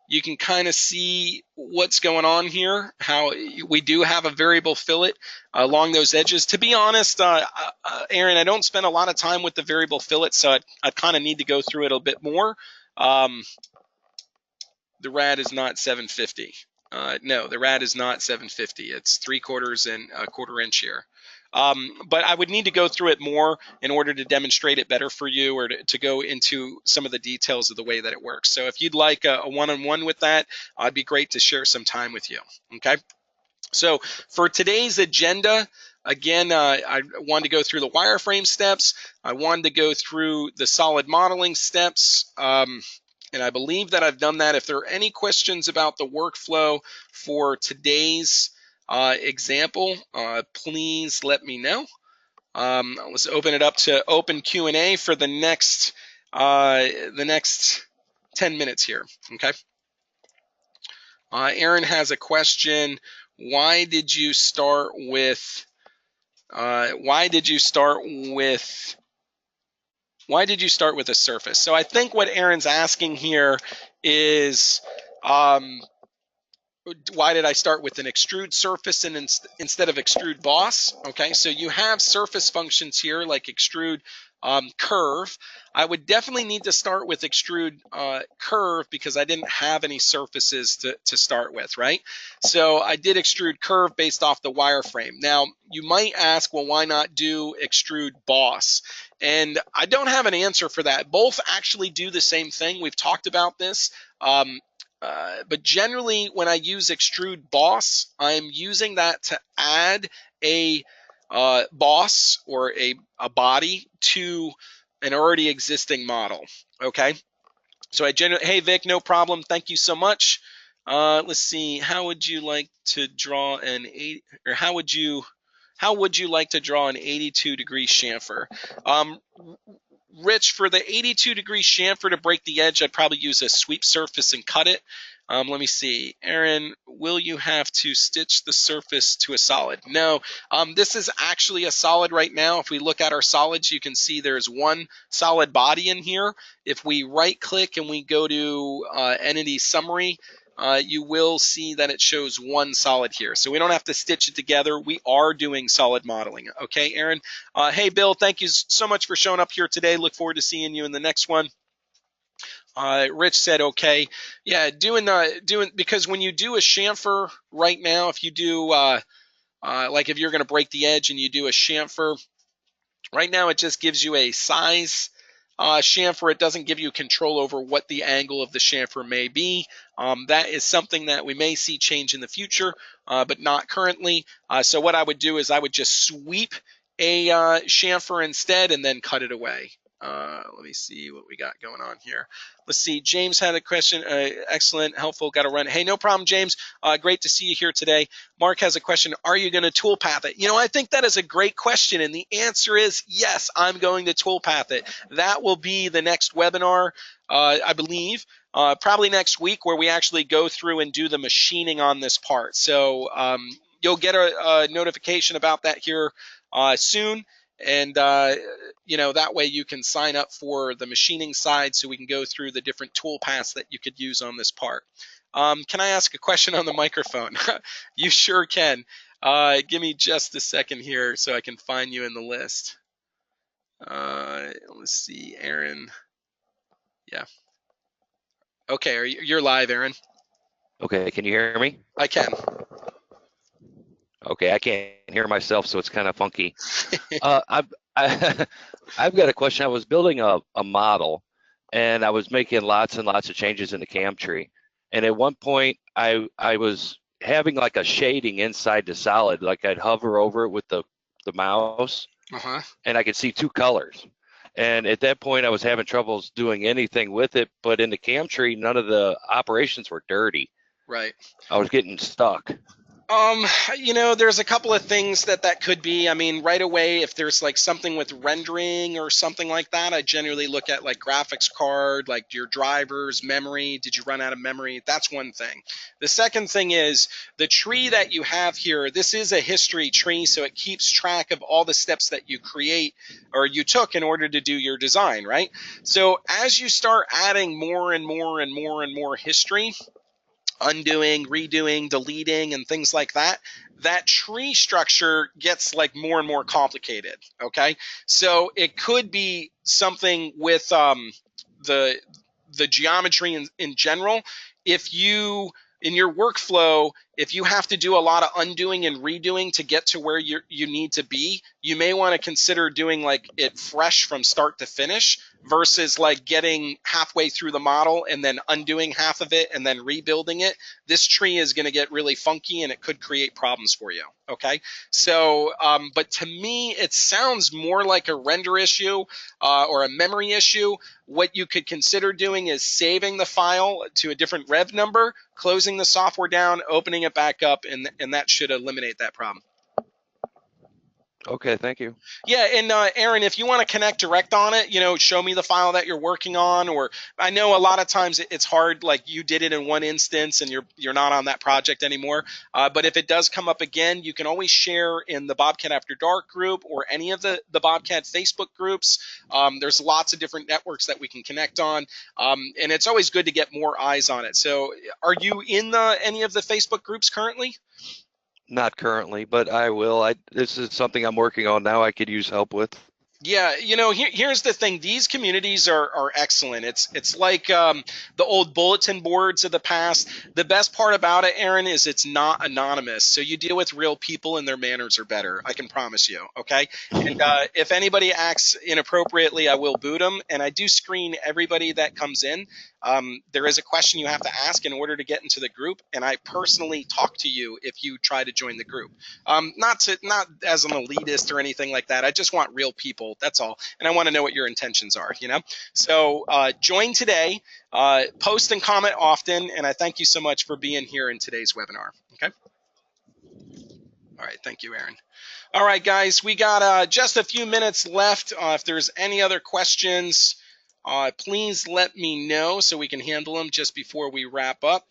you can kind of see what's going on here, how we do have a variable fillet along those edges. To be honest, Aaron, I don't spend a lot of time with the variable fillet, so I kind of need to go through it a bit more. The rad is not 750. No, the rad is not 750. It's 3/4 and a 1/4 inch here. But I would need to go through it more in order to demonstrate it better for you, or to go into some of the details of the way that it works. So if you'd like a one-on-one with that, I'd be great to share some time with you. Okay. So for today's agenda, again, I wanted to go through the wireframe steps. I wanted to go through the solid modeling steps. And I believe that I've done that. If there are any questions about the workflow for today's example, please let me know. Let's open it up to open Q&A for the next 10 minutes here. Okay. Aaron has a question. Why did you start with a surface? So I think what Aaron's asking here is, why did I start with an extrude surface and instead of extrude boss? Okay, so you have surface functions here like extrude curve. I would definitely need to start with extrude curve because I didn't have any surfaces to start with, right? So I did extrude curve based off the wireframe. Now, you might ask, well, why not do extrude boss? And I don't have an answer for that. Both actually do the same thing. We've talked about this. But generally, when I use extrude boss, I'm using that to add a boss or a body to an already existing model. Okay. So I generally, hey Vic, no problem. Thank you so much. Let's see. How would you like to draw an 8, or how would you like to draw an 82-degree chamfer? Rich, for the 82-degree chamfer to break the edge, I'd probably use a sweep surface and cut it. Let me see. Aaron, will you have to stitch the surface to a solid? No, this is actually a solid right now. If we look at our solids, you can see there's one solid body in here. If we right click and we go to entity summary, you will see that it shows one solid here. So we don't have to stitch it together. We are doing solid modeling. Okay, Aaron. Hey, Bill, thank you so much for showing up here today. Look forward to seeing you in the next one. Rich said, okay. Yeah, because when you do a chamfer right now, if you do, like if you're going to break the edge and you do a chamfer, right now it just gives you a size chamfer. It doesn't give you control over what the angle of the chamfer may be. That is something that we may see change in the future, but not currently. So what I would do is I would just sweep a chamfer instead and then cut it away. Let me see what we got going on here. Let's see. James had a question. Excellent, helpful. Got to run. Hey, no problem, James. Great to see you here today. Mark has a question. Are you going to toolpath it? You know, I think that is a great question, and the answer is yes. I'm going to toolpath it. That will be the next webinar, I believe. Probably next week, where we actually go through and do the machining on this part. So you'll get a notification about that here soon. And, you know, that way you can sign up for the machining side so we can go through the different tool paths that you could use on this part. Can I ask a question on the microphone? You sure can. Give me just a second here so I can find you in the list. Let's see, Aaron. Yeah. Okay, you're live, Aaron. Okay, can you hear me? I can. Okay, I can't hear myself, so it's kind of funky. I've got a question. I was building a model, and I was making lots and lots of changes in the CAM tree. And at one point, I was having like a shading inside the solid, like I'd hover over it with the mouse, and I could see two colors. And at that point, I was having troubles doing anything with it. But in the CAM tree, none of the operations were dirty. Right. I was getting stuck. You know, there's a couple of things that could be. I mean, right away, if there's like something with rendering or something like that, I generally look at like graphics card, like your drivers, memory. Did you run out of memory? That's one thing. The second thing is the tree that you have here. This is a history tree, so it keeps track of all the steps that you create or you took in order to do your design, right? So as you start adding more and more and more and more history, undoing, redoing, deleting, and things like that, that tree structure gets like more and more complicated. Okay, so it could be something with the the geometry in general. If you in your workflow, if you have to do a lot of undoing and redoing to get to where you need to be, you may want to consider doing like it fresh from start to finish versus like getting halfway through the model and then undoing half of it and then rebuilding it. This tree is going to get really funky and it could create problems for you. Okay. So, but to me, it sounds more like a render issue or a memory issue. What you could consider doing is saving the file to a different rev number, closing the software down, opening it back up, and that should eliminate that problem. Okay, thank you. Yeah, and Aaron, if you want to connect direct on it, show me the file that you're working on. Or I know a lot of times it's hard, like you did it in one instance and you're not on that project anymore. But if it does come up again, you can always share in the Bobcat After Dark group or any of the Bobcat Facebook groups. There's lots of different networks that we can connect on, and it's always good to get more eyes on it. So, are you in any of the Facebook groups currently? Not currently, but I will. This is something I'm working on now. I could use help with. Yeah, here's the thing. These communities are excellent. It's like the old bulletin boards of the past. The best part about it, Aaron, is it's not anonymous. So you deal with real people and their manners are better. I can promise you. Okay. And if anybody acts inappropriately, I will boot them. And I do screen everybody that comes in. There is a question you have to ask in order to get into the group, and I personally talk to you if you try to join the group. Not as an elitist or anything like that. I just want real people. That's all, and I want to know what your intentions are. So join today, post and comment often, and I thank you so much for being here in today's webinar. Okay. All right. Thank you, Aaron. All right, guys, we got just a few minutes left. If there's any other questions, please let me know so we can handle them just before we wrap up.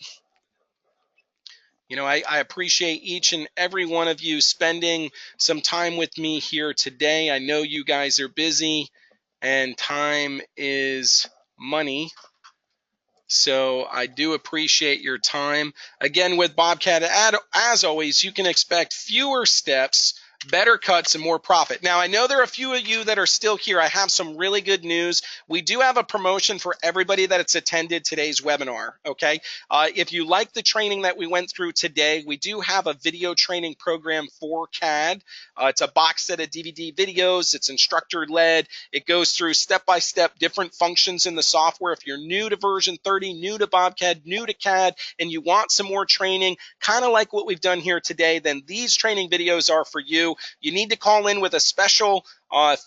I appreciate each and every one of you spending some time with me here today. I know you guys are busy and time is money. So I do appreciate your time. Again, with Bobcat, as always, you can expect fewer steps, better cuts, and more profit. Now, I know there are a few of you that are still here. I have some really good news. We do have a promotion for everybody that's attended today's webinar, okay? If you like the training that we went through today, we do have a video training program for CAD. It's a box set of DVD videos. It's instructor-led. It goes through step-by-step different functions in the software. If you're new to version 30, new to BobCAD, new to CAD, and you want some more training, kind of like what we've done here today, then these training videos are for you. You need to call in with a special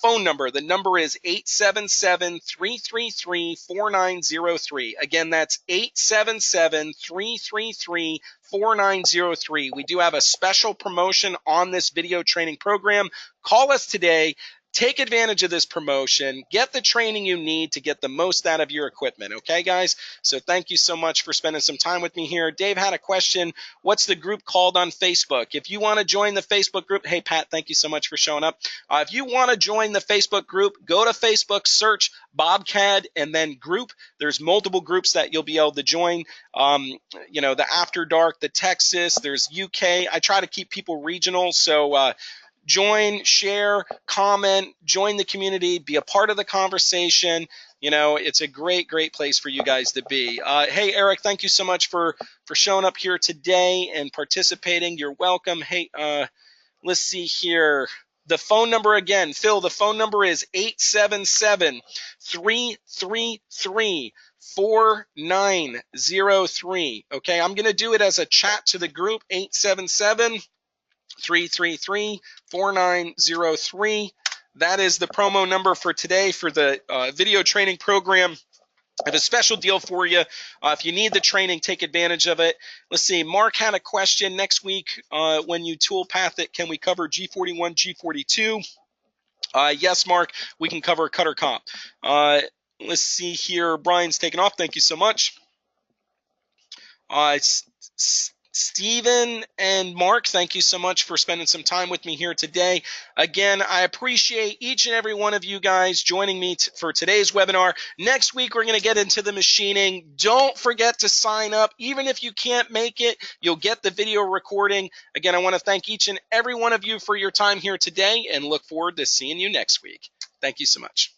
phone number. The number is 877-333-4903. Again, that's 877-333-4903. We do have a special promotion on this video training program. Call us today. Take advantage of this promotion. Get the training you need to get the most out of your equipment. Okay, guys? So thank you so much for spending some time with me here. Dave had a question. What's the group called on Facebook? If you want to join the Facebook group, hey, Pat, thank you so much for showing up. If you want to join the Facebook group, go to Facebook, search BobCAD, and then group. There's multiple groups that you'll be able to join. The After Dark, the Texas, there's UK. I try to keep people regional, so join, share, comment, join the community, be a part of the conversation. It's a great, great place for you guys to be. Hey, Eric, thank you so much for showing up here today and participating. You're welcome. Hey, let's see here. The phone number again, Phil, the phone number is 877-333-4903. Okay, I'm going to do it as a chat to the group, 877-333-4903. That is the promo number for today for the video training program. I have a special deal for you. If you need the training, take advantage of it. Let's see. Mark had a question. Next week, when you toolpath it, can we cover G41, G42? Yes, Mark, we can cover cutter comp. Let's see here. Brian's taken off. Thank you so much. Steven and Mark, thank you so much for spending some time with me here today. Again, I appreciate each and every one of you guys joining me for today's webinar. Next week, we're going to get into the machining. Don't forget to sign up. Even if you can't make it, you'll get the video recording. Again, I want to thank each and every one of you for your time here today and look forward to seeing you next week. Thank you so much.